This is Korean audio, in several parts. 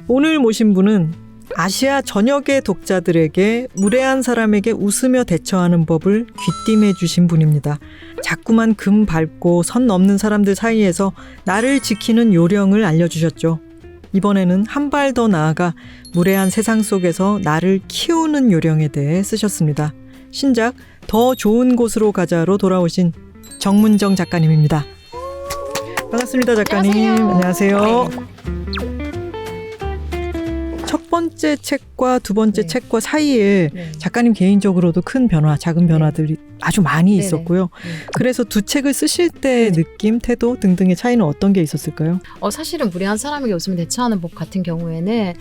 오늘 모신 분은 아시아 전역의 독자들에게 무례한 사람에게 웃으며 대처하는 법을 귀띔해 주신 분입니다. 자꾸만 금 밟고 선 넘는 사람들 사이에서 나를 지키는 요령을 알려주셨죠. 이번에는 한 발 더 나아가 무례한 세상 속에서 나를 키우는 요령에 대해 쓰셨습니다. 신작 더 좋은 곳으로 가자로 돌아오신 정문정 작가님입니다. 반갑습니다, 작가님. 안녕하세요. 첫 번째 책과 두 번째 책과 사이에 작가님 개인적으로도 큰 변화, 작은 변화들이 아주 많이 있었고요. 그래서 두 책을 쓰실 때 느낌, 태도 등등의 차이는 어떤 게 있었을까요? 사실은 무례한 사람에게 웃으면 대처하는 법 같은 경우에는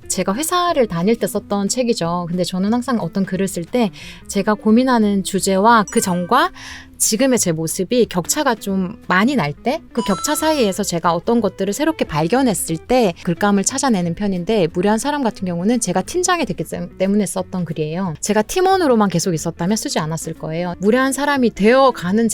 제가 회사를 다닐 때 썼던 책이죠. 근데 저는 항상 어떤 글을 쓸 때 제가 고민하는 주제와 그 전과 지금의 제 모습이 격차가 좀 많이 날 때 그 격차 사이에서 제가 어떤 것들을 새롭게 발견했을 때 글감을 찾아내는 편인데, 무례한 사람 같은 경우는 제가 팀장이 됐기 때문에 썼던 글이에요. 제가 팀원으로만 계속 있었다면 쓰지 않았을 거예요. 무례한 사람이 되어가는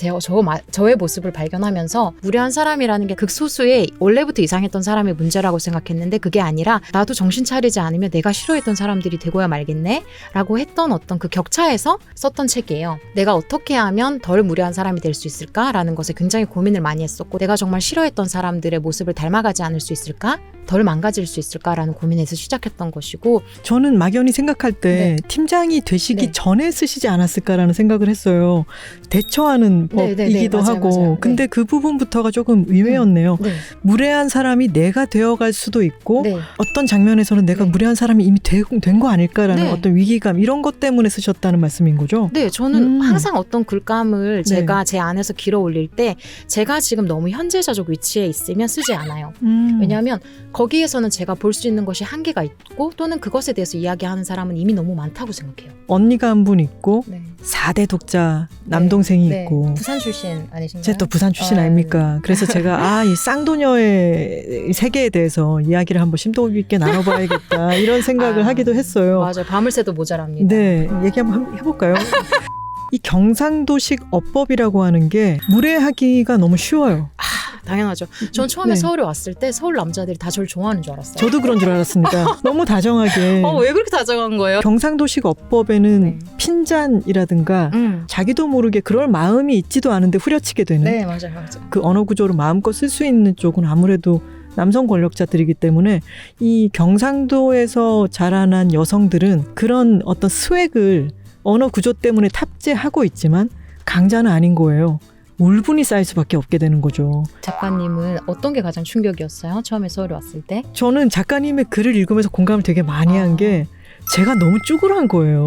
저의 모습을 발견하면서 무례한 사람이라는 게 극소수의 원래부터 이상했던 사람의 문제라고 생각했는데, 그게 아니라 나도 정신 차리지 않으면 내가 싫어했던 사람들이 되고야 말겠네 라고 했던 어떤 그 격차에서 썼던 책이에요. 내가 어떻게 하면 덜 무례한 사람이 될 수 있을까라는 것에 굉장히 고민을 많이 했었고, 내가 정말 싫어했던 사람들의 모습을 닮아가지 않을 수 있을까? 덜 망가질 수 있을까라는 고민에서 시작했던 것이고, 저는 막연히 생각할 때 팀장이 되시기 전에 쓰시지 않았을까라는 생각을 했어요. 대처하는 법이기도 하고. 맞아요. 근데 그 부분부터가 조금 의외였네요. 무례한 사람이 내가 되어갈 수도 있고 어떤 장면에서는 내가 무례한 사람이 이미 된 거 아닐까라는 어떤 위기감, 이런 것 때문에 쓰셨다는 말씀인 거죠? 네, 저는 항상 어떤 글감을 제가 제 안에서 길어 올릴 때 제가 지금 너무 현재자적 위치에 있으면 쓰지 않아요. 왜냐하면 거기에서는 제가 볼 수 있는 것이 한계가 있고, 또는 그것에 대해서 이야기하는 사람은 이미 너무 많다고 생각해요. 언니가 한 분 있고 4대 독자 남동생이 있고. 부산 출신 아니신가요? 제가 또 부산 출신 아닙니까? 그래서 제가 이 쌍도녀의 세계에 대해서 이야기를 한번 심도 있게 나눠봐야겠다 이런 생각을 하기도 했어요. 맞아요. 밤을 새도 모자랍니다. 네, 얘기 한번 해볼까요? 이 경상도식 어법이라고 하는 게 무례하기가 너무 쉬워요. 당연하죠. 전 처음에 서울에 왔을 때 서울 남자들이 다 저를 좋아하는 줄 알았어요. 저도 그런 줄 알았습니다. 너무 다정하게. 왜 그렇게 다정한 거예요? 경상도식 어법에는 핀잔이라든가 자기도 모르게 그럴 마음이 있지도 않은데 후려치게 되는. 네, 맞아요. 그 언어 구조를 마음껏 쓸 수 있는 쪽은 아무래도 남성 권력자들이기 때문에, 이 경상도에서 자라난 여성들은 그런 어떤 스웩을 언어 구조 때문에 탑재하고 있지만 강자는 아닌 거예요. 울분이 쌓일 수밖에 없게 되는 거죠. 작가님은 어떤 게 가장 충격이었어요? 처음에 서울에 왔을 때? 저는 작가님의 글을 읽으면서 공감을 되게 많이 한 게, 제가 너무 쭈그란 거예요.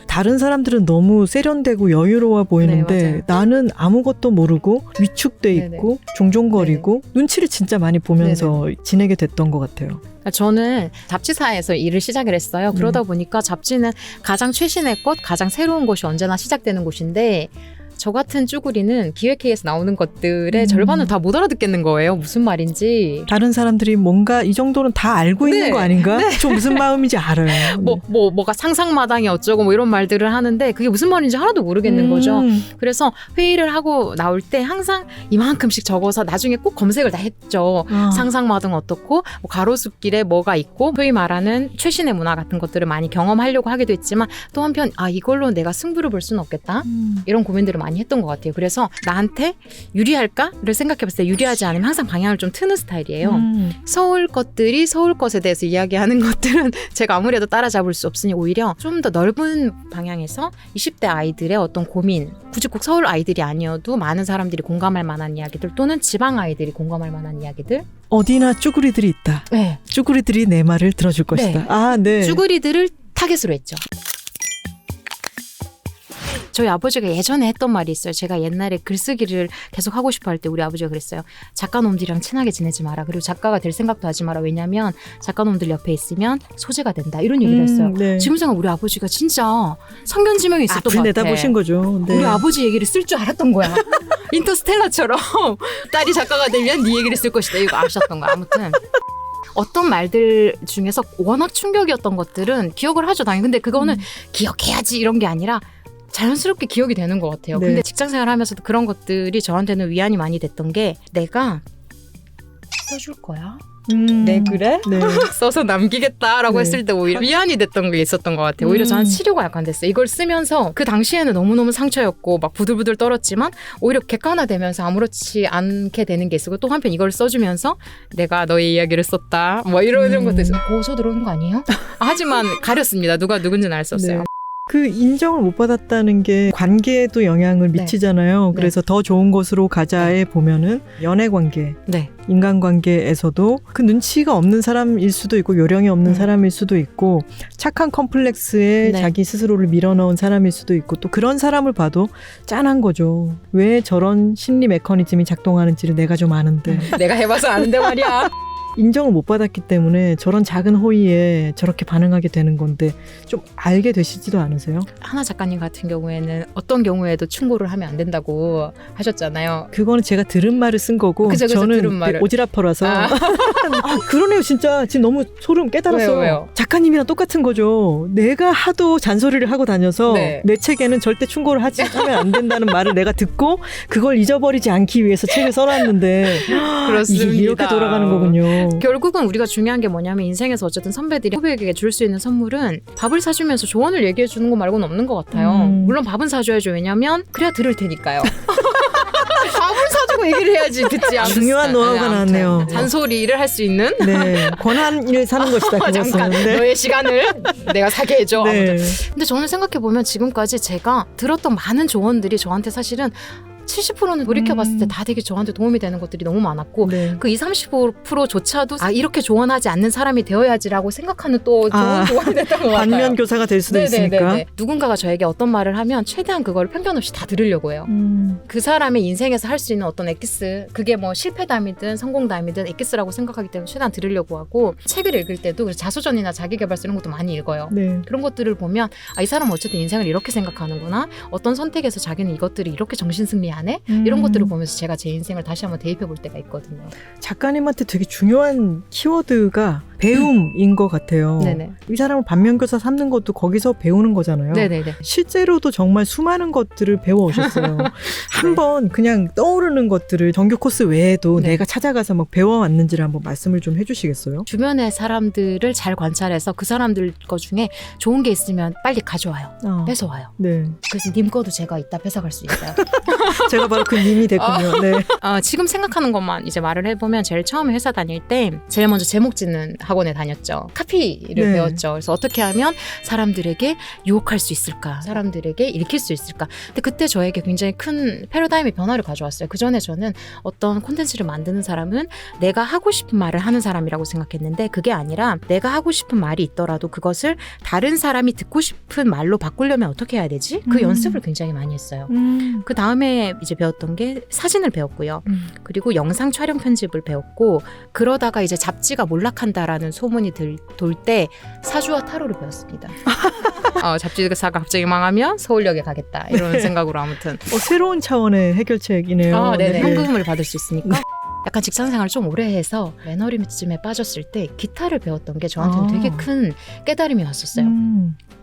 다른 사람들은 너무 세련되고 여유로워 보이는데 나는 아무것도 모르고 위축돼 있고 종종거리고 눈치를 진짜 많이 보면서 지내게 됐던 것 같아요. 저는 잡지사에서 일을 시작을 했어요. 그러다 보니까 잡지는 가장 최신의 것, 가장 새로운 것이 언제나 시작되는 곳인데, 저 같은 쭈구리는 기획회의에서 나오는 것들의 절반을 다 못 알아듣겠는 거예요. 무슨 말인지. 다른 사람들이 뭔가 이 정도는 다 알고 있는 거 아닌가? 저 무슨 마음인지 알아요. 뭐가 상상마당이 어쩌고 뭐 이런 말들을 하는데 그게 무슨 말인지 하나도 모르겠는 거죠. 그래서 회의를 하고 나올 때 항상 이만큼씩 적어서 나중에 꼭 검색을 다 했죠. 상상마당 어떻고, 뭐 가로수길에 뭐가 있고, 소위 말하는 최신의 문화 같은 것들을 많이 경험하려고 하기도 했지만, 또 한편 이걸로 내가 승부를 볼 수는 없겠다. 이런 고민들을 많이 했던 것 같아요. 그래서 나한테 유리할까를 생각해봤을 때 유리하지 않으면 항상 방향을 좀 트는 스타일이에요. 서울 것들이 서울 것에 대해서 이야기하는 것들은 제가 아무래도 따라잡을 수 없으니 오히려 좀 더 넓은 방향에서 20대 아이들의 어떤 고민, 굳이 꼭 서울 아이들이 아니어도 많은 사람들이 공감할 만한 이야기들, 또는 지방 아이들이 공감할 만한 이야기들. 어디나 쭈구리들이 있다. 쭈구리들이 내 말을 들어줄 것이다. 쭈구리들을 타겟으로 했죠. 저희 아버지가 예전에 했던 말이 있어요. 제가 옛날에 글쓰기를 계속 하고 싶어 할 때 우리 아버지가 그랬어요. 작가놈들이랑 친하게 지내지 마라. 그리고 작가가 될 생각도 하지 마라. 왜냐면 작가놈들 옆에 있으면 소재가 된다. 이런 얘기를 했어요. 지금 생각 우리 아버지가 진짜 성견지명이 있었던 것 같아. 내다보신 거죠. 우리 아버지 얘기를 쓸 줄 알았던 거야. 인터스텔라처럼 딸이 작가가 되면 네 얘기를 쓸 것이다. 이거 아셨던 거야. 아무튼. 어떤 말들 중에서 워낙 충격이었던 것들은 기억을 하죠, 당연히. 근데 그거는 기억해야지 이런 게 아니라 자연스럽게 기억이 되는 것 같아요. 근데 직장생활 하면서도 그런 것들이 저한테는 위안이 많이 됐던 게, 내가 써줄 거야? 내 글에 네. 써서 남기겠다라고 네. 했을 때 오히려 위안이 됐던 게 있었던 것 같아요. 오히려 저는 치료가 약간 됐어요. 이걸 쓰면서 그 당시에는 너무너무 상처였고 막 부들부들 떨었지만 오히려 객관화되면서 아무렇지 않게 되는 게 있었고 또 한편 이걸 써주면서 내가 너의 이야기를 썼다 뭐 이런 것도 있어요. 고소 들어오는 거 아니에요? 하지만 가렸습니다. 누가 누군지는 알 수 없어요. 네. 그 인정을 못 받았다는 게 관계에도 영향을 네. 미치잖아요. 그래서 더 좋은 곳으로 가자에 보면은 연애 관계, 네. 인간관계에서도 그 눈치가 없는 사람일 수도 있고 요령이 없는 사람일 수도 있고 착한 컴플렉스에 네. 자기 스스로를 밀어넣은 사람일 수도 있고 또 그런 사람을 봐도 짠한 거죠. 왜 저런 심리 메커니즘이 작동하는지를 내가 좀 아는데 내가 해봐서 아는데 말이야. 인정을 못 받았기 때문에 저런 작은 호의에 저렇게 반응하게 되는 건데 좀 알게 되시지도 않으세요? 하나 작가님 같은 경우에는 어떤 경우에도 충고를 하면 안 된다고 하셨잖아요. 그거는 제가 들은 말을 쓴 거고 그죠, 저는 들은 말을. 오지랖퍼라서 아. 그러네요. 진짜 지금 너무 소름 깨달았어요. 왜요? 작가님이랑 똑같은 거죠. 내가 하도 잔소리를 하고 다녀서 네. 내 책에는 절대 충고를 하면 안 된다는 말을 내가 듣고 그걸 잊어버리지 않기 위해서 책을 써놨는데 그렇습니다. 이게 이렇게 돌아가는 거군요. 결국은 우리가 중요한 게 뭐냐면 인생에서 어쨌든 선배들이 후배에게 줄 수 있는 선물은 밥을 사주면서 조언을 얘기해 주는 거 말고는 없는 것 같아요. 물론 밥은 사줘야죠. 왜냐면 그래야 들을 테니까요. 밥을 사주고 얘기를 해야지 듣지 않았어요. 중요한 노하우가 나왔네요. 잔소리를 할 수 있는 네, 권한을 사는 것이다. 그것은. 잠깐 네. 너의 시간을 내가 사게 해줘. 네. 아무튼. 근데 저는 생각해보면 지금까지 제가 들었던 많은 조언들이 저한테 사실은 70%는 돌이켜봤을 때 다 되게 저한테 도움이 되는 것들이 너무 많았고 네. 그 20-30%조차도 이렇게 조언하지 않는 사람이 되어야지라고 생각하는 또 좋은 조언이 됐던 것 같아요. 반면 교사가 될 수도 있으니까. 누군가가 저에게 어떤 말을 하면 최대한 그걸 편견 없이 다 들으려고 해요. 그 사람의 인생에서 할 수 있는 어떤 엑기스, 그게 뭐 실패담이든 성공담이든 엑기스라고 생각하기 때문에 최대한 들으려고 하고, 책을 읽을 때도 자서전이나 자기계발서 이런 것도 많이 읽어요. 네. 그런 것들을 보면 이 사람은 어쨌든 인생을 이렇게 생각하는구나, 어떤 선택에서 자기는 이것들이 이렇게 정신승리하네, 이런 것들을 보면서 제가 제 인생을 다시 한번 대입해 볼 때가 있거든요. 작가님한테 되게 중요한 키워드가 배움인 것 같아요. 네네. 이 사람을 반면교사 삼는 것도 거기서 배우는 거잖아요. 네네네. 실제로도 정말 수많은 것들을 배워오셨어요. 한번 그냥 떠오르는 것들을 정규 코스 외에도 네. 내가 찾아가서 막 배워왔는지를 한번 말씀을 좀 해주시겠어요? 주변의 사람들을 잘 관찰해서 그 사람들 거 중에 좋은 게 있으면 빨리 가져와요. 뺏어와요. 네. 그래서 님 거도 제가 이따 뺏어갈 수 있어요. 제가 바로 그 님이 됐군요. 네. 지금 생각하는 것만 이제 말을 해보면, 제일 처음에 회사 다닐 때 제일 먼저 제목 짓는 학원에 다녔죠. 카피를 네. 배웠죠. 그래서 어떻게 하면 사람들에게 유혹할 수 있을까, 사람들에게 읽힐 수 있을까. 근데 그때 저에게 굉장히 큰 패러다임의 변화를 가져왔어요. 그 전에 저는 어떤 콘텐츠를 만드는 사람은 내가 하고 싶은 말을 하는 사람이라고 생각했는데, 그게 아니라 내가 하고 싶은 말이 있더라도 그것을 다른 사람이 듣고 싶은 말로 바꾸려면 어떻게 해야 되지? 그 연습을 굉장히 많이 했어요. 그 다음에 이제 배웠던 게 사진을 배웠고요. 그리고 영상 촬영 편집을 배웠고, 그러다가 이제 잡지가 몰락한다라는 소문이 돌 때 사주와 타로를 배웠습니다. 잡지사가 갑자기 망하면 서울역에 가겠다, 이런 네. 생각으로. 아무튼 새로운 차원의 해결책이네요. 네네. 네. 현금을 받을 수 있으니까. 약간 직장생활을 좀 오래 해서 매너리즘에 빠졌을 때 기타를 배웠던 게 저한테는 되게 큰 깨달음이 왔었어요.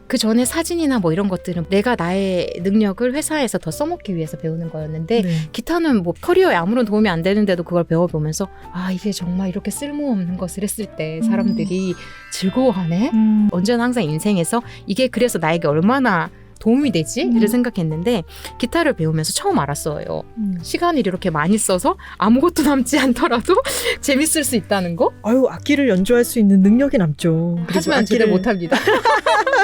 그 전에 사진이나 뭐 이런 것들은 내가 나의 능력을 회사에서 더 써먹기 위해서 배우는 거였는데, 네. 기타는 뭐 커리어에 아무런 도움이 안 되는데도 그걸 배워보면서 이게 정말 이렇게 쓸모없는 것을 했을 때 사람들이 즐거워하네? 언제나 항상 인생에서 이게 그래서 나에게 얼마나 도움이 되지? 이를 생각했는데, 기타를 배우면서 처음 알았어요. 시간을 이렇게 많이 써서 아무것도 남지 않더라도 재밌을 수 있다는 거? 아유, 악기를 연주할 수 있는 능력이 남죠. 하지만 제대로 못합니다.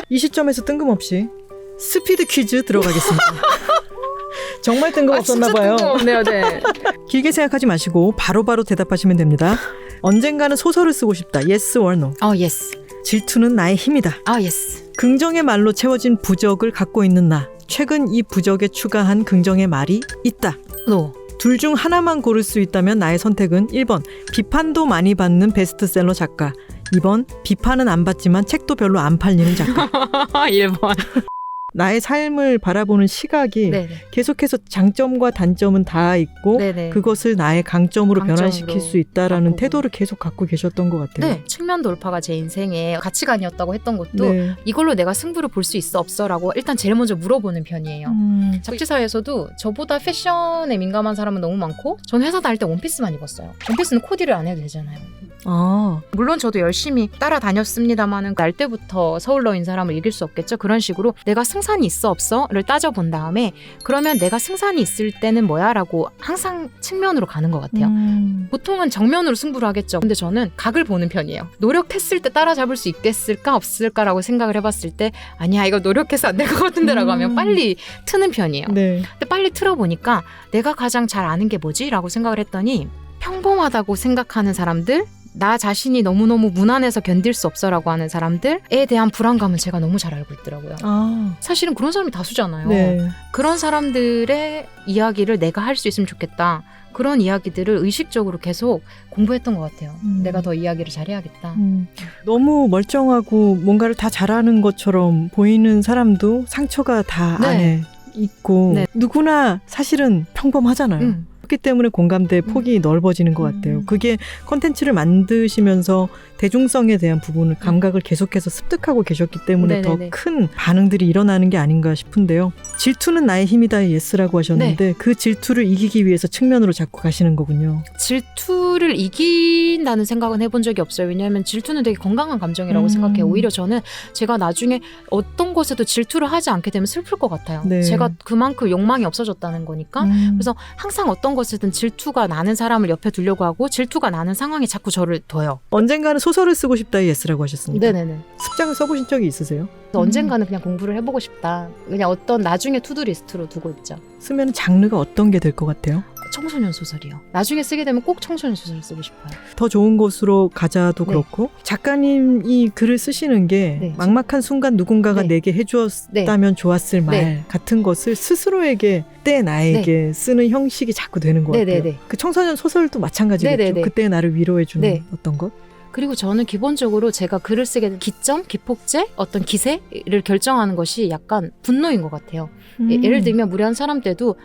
이 시점에서 뜬금없이 스피드 퀴즈 들어가겠습니다. 정말 뜬금없었나 봐요. 뜬금없네요. 네. 길게 생각하지 마시고 바로바로 대답하시면 됩니다. 언젠가는 소설을 쓰고 싶다. Yes or no. 예스. 질투는 나의 힘이다. 예스. 긍정의 말로 채워진 부적을 갖고 있는 나. 최근 이 부적에 추가한 긍정의 말이 있다. 노. 둘 중 하나만 고를 수 있다면 나의 선택은 1번 비판도 많이 받는 베스트셀러 작가, 2번 비판은 안 받지만 책도 별로 안 팔리는 작가. 1번. 나의 삶을 바라보는 시각이 네네. 계속해서 장점과 단점은 다 있고 네네. 그것을 나의 강점으로 변화시킬 수 있다라는 바꾸고. 태도를 계속 갖고 계셨던 것 같아요. 네. 측면 돌파가 제 인생의 가치관이었다고 했던 것도 네. 이걸로 내가 승부를 볼 수 있어 없어라고 일단 제일 먼저 물어보는 편이에요. 잡지사에서도 저보다 패션에 민감한 사람은 너무 많고, 전 회사 다닐 때 원피스만 입었어요. 원피스는 코디를 안 해도 되잖아요. 아, 물론 저도 열심히 따라다녔습니다만은 날 때부터 서울러인 사람을 이길 수 없겠죠. 그런 식으로 내가 승산이 있어 없어를 따져본 다음에 그러면 내가 승산이 있을 때는 뭐야? 라고 항상 측면으로 가는 것 같아요. 보통은 정면으로 승부를 하겠죠. 근데 저는 각을 보는 편이에요. 노력했을 때 따라잡을 수 있겠을까 없을까라고 생각을 해봤을 때 아니야 이거 노력해서 안 될 것 같은데 라고 하면 빨리 트는 편이에요. 네. 근데 빨리 틀어보니까 내가 가장 잘 아는 게 뭐지? 라고 생각을 했더니 평범하다고 생각하는 사람들, 나 자신이 너무너무 무난해서 견딜 수 없어라고 하는 사람들에 대한 불안감은 제가 너무 잘 알고 있더라고요. 아, 사실은 그런 사람이 다수잖아요. 네. 그런 사람들의 이야기를 내가 할 수 있으면 좋겠다. 그런 이야기들을 의식적으로 계속 공부했던 것 같아요. 내가 더 이야기를 잘해야겠다. 너무 멀쩡하고 뭔가를 다 잘하는 것처럼 보이는 사람도 상처가 다 네. 안에 있고 네. 누구나 사실은 평범하잖아요. 그렇기 때문에 공감대의 폭이 넓어지는 것 같아요. 그게 컨텐츠를 만드시면서 대중성에 대한 부분을 감각을 계속해서 습득하고 계셨기 때문에 더 네네네. 큰 반응들이 일어나는 게 아닌가 싶은데요. 질투는 나의 힘이다의 예스라고 하셨는데 그 질투를 이기기 위해서 측면으로 자꾸 가시는 거군요. 질투를 이긴다는 생각은 해본 적이 없어요. 왜냐하면 질투는 되게 건강한 감정이라고 생각해요. 오히려 저는 제가 나중에 어떤 것에도 질투를 하지 않게 되면 슬플 것 같아요. 네. 제가 그만큼 욕망이 없어졌다는 거니까. 그래서 항상 어떤 것이든 질투가 나는 사람을 옆에 두려고 하고 질투가 나는 상황에 자꾸 저를 둬요. 언젠가는 소설을 쓰고 싶다의 예스라고 하셨습니다. 네네네. 습작을 써보신 적이 있으세요? 언젠가는 그냥 공부를 해보고 싶다. 그냥 어떤 나중에 투두리스트로 두고 있죠. 쓰면 장르가 어떤 게 될 것 같아요? 청소년 소설이요. 나중에 쓰게 되면 꼭 청소년 소설을 쓰고 싶어요. 더 좋은 곳으로 가자도 네. 그렇고 작가님이 글을 쓰시는 게 네. 막막한 순간 누군가가 네. 내게 해주었다면 좋았을 말 네. 같은 것을 스스로에게 때 나에게 쓰는 형식이 자꾸 되는 것 같아요. 네네네. 그 청소년 소설도 마찬가지겠죠. 네네네. 그때 나를 위로해주는 네. 어떤 것? 그리고 저는 기본적으로 제가 글을 쓰게 된 기점, 기폭제, 어떤 기세를 결정하는 것이 약간 분노인 것 같아요. 예를 들면 무례한 사람 때도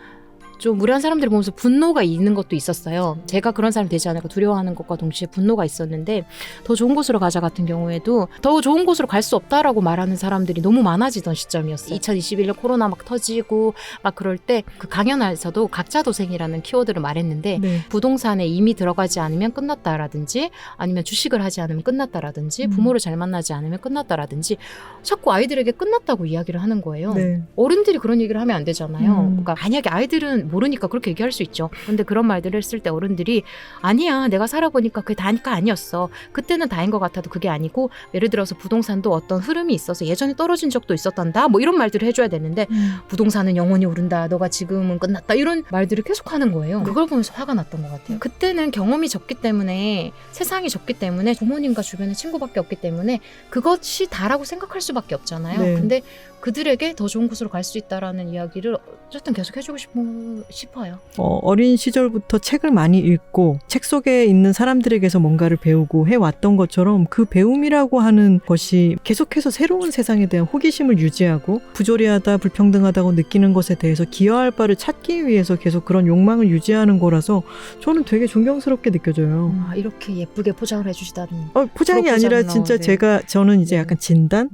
좀 무례한 사람들을 보면서 분노가 있는 것도 있었어요. 제가 그런 사람이 되지 않을까 두려워하는 것과 동시에 분노가 있었는데 더 좋은 곳으로 가자 같은 경우에도 더 좋은 곳으로 갈 수 없다라고 말하는 사람들이 너무 많아지던 시점이었어요. 2021년 코로나 막 터지고 막 그럴 때 그 강연에서도 각자 도생이라는 키워드를 말했는데 네. 부동산에 이미 들어가지 않으면 끝났다라든지 아니면 주식을 하지 않으면 끝났다라든지 부모를 잘 만나지 않으면 끝났다라든지 자꾸 아이들에게 끝났다고 이야기를 하는 거예요. 네. 어른들이 그런 얘기를 하면 안 되잖아요. 그러니까 만약에 아이들은 모르니까 그렇게 얘기할 수 있죠. 근데 그런 말들을 했을 때 어른들이 아니야 내가 살아보니까 그게 다니까 아니었어. 그때는 다인 것 같아도 그게 아니고 예를 들어서 부동산도 어떤 흐름이 있어서 예전에 떨어진 적도 있었단다. 뭐 이런 말들을 해줘야 되는데 부동산은 영원히 오른다. 너가 지금은 끝났다. 이런 말들을 계속 하는 거예요. 그걸 보면서 화가 났던 것 같아요. 그때는 경험이 적기 때문에 세상이 적기 때문에 부모님과 주변에 친구밖에 없기 때문에 그것이 다라고 생각할 수밖에 없잖아요. 네. 근데 그들에게 더 좋은 곳으로 갈 수 있다라는 이야기를 어쨌든 계속 해주고 싶어요. 어린 시절부터 책을 많이 읽고 책 속에 있는 사람들에게서 뭔가를 배우고 해왔던 것처럼 그 배움이라고 하는 것이 계속해서 새로운 세상에 대한 호기심을 유지하고 부조리하다 불평등하다고 느끼는 것에 대해서 기여할 바를 찾기 위해서 계속 그런 욕망을 유지하는 거라서 저는 되게 존경스럽게 느껴져요. 이렇게 예쁘게 포장을 해주시다니. 포장이 아니라 진짜 네. 저는 이제 약간 진단?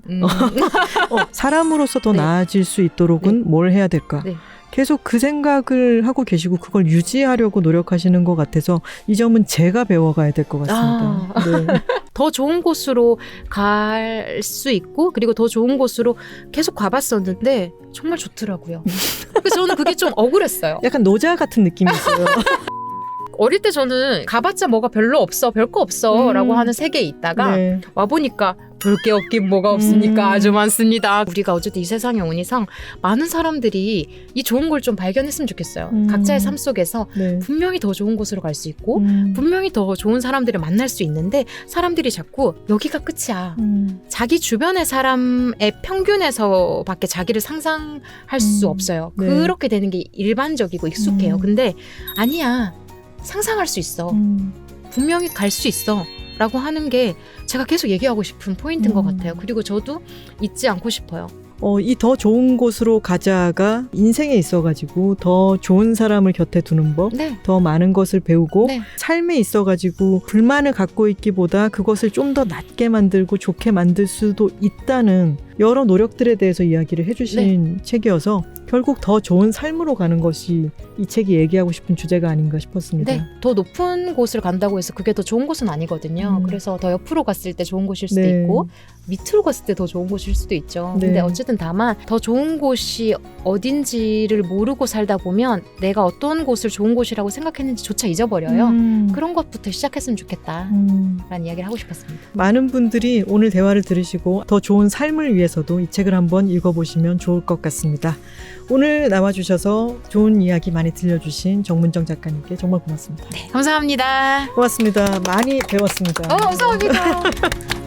사람으로서 더 네. 나아질 수 있도록은 뭘 해야 될까? 네. 계속 그 생각을 하고 계시고 그걸 유지하려고 노력하시는 것 같아서 이 점은 제가 배워가야 될 것 같습니다. 네. 더 좋은 곳으로 갈 수 있고 그리고 더 좋은 곳으로 계속 가봤었는데 정말 좋더라고요. 그래서 저는 그게 좀 억울했어요. 약간 노자 같은 느낌이 있어요. 어릴 때 저는 가봤자 뭐가 별로 없어 별거 없어 라고 하는 세계에 있다가 네. 와보니까 별 게 없긴 뭐가 없습니까? 아주 많습니다. 우리가 어쨌든 이 세상에 온 이상 많은 사람들이 이 좋은 걸 좀 발견했으면 좋겠어요. 각자의 삶 속에서 네. 분명히 더 좋은 곳으로 갈 수 있고 분명히 더 좋은 사람들을 만날 수 있는데 사람들이 자꾸 여기가 끝이야. 자기 주변의 사람의 평균에서밖에 자기를 상상할 수 없어요. 네. 그렇게 되는 게 일반적이고 익숙해요. 근데 아니야. 상상할 수 있어. 분명히 갈 수 있어. 라고 하는 게 제가 계속 얘기하고 싶은 포인트인 것 같아요. 그리고 저도 잊지 않고 싶어요. 이 더 좋은 곳으로 가자가 인생에 있어가지고 더 좋은 사람을 곁에 두는 법, 네. 더 많은 것을 배우고 네. 삶에 있어가지고 불만을 갖고 있기보다 그것을 좀 더 낫게 만들고 좋게 만들 수도 있다는 여러 노력들에 대해서 이야기를 해주신 책이어서 결국 더 좋은 삶으로 가는 것이 이 책이 얘기하고 싶은 주제가 아닌가 싶었습니다. 네, 더 높은 곳을 간다고 해서 그게 더 좋은 곳은 아니거든요. 그래서 더 옆으로 갔을 때 좋은 곳일 수도 네. 있고 밑으로 갔을 때 더 좋은 곳일 수도 있죠. 네. 근데 어쨌든 다만 더 좋은 곳이 어딘지를 모르고 살다 보면 내가 어떤 곳을 좋은 곳이라고 생각했는지조차 잊어버려요. 그런 것부터 시작했으면 좋겠다라는 이야기를 하고 싶었습니다. 많은 분들이 오늘 대화를 들으시고 더 좋은 삶을 위해서도 이 책을 한번 읽어보시면 좋을 것 같습니다. 오늘 나와주셔서 좋은 이야기 많이 들려주신 정문정 작가님께 정말 고맙습니다. 네, 감사합니다. 고맙습니다. 많이 배웠습니다. 감사합니다.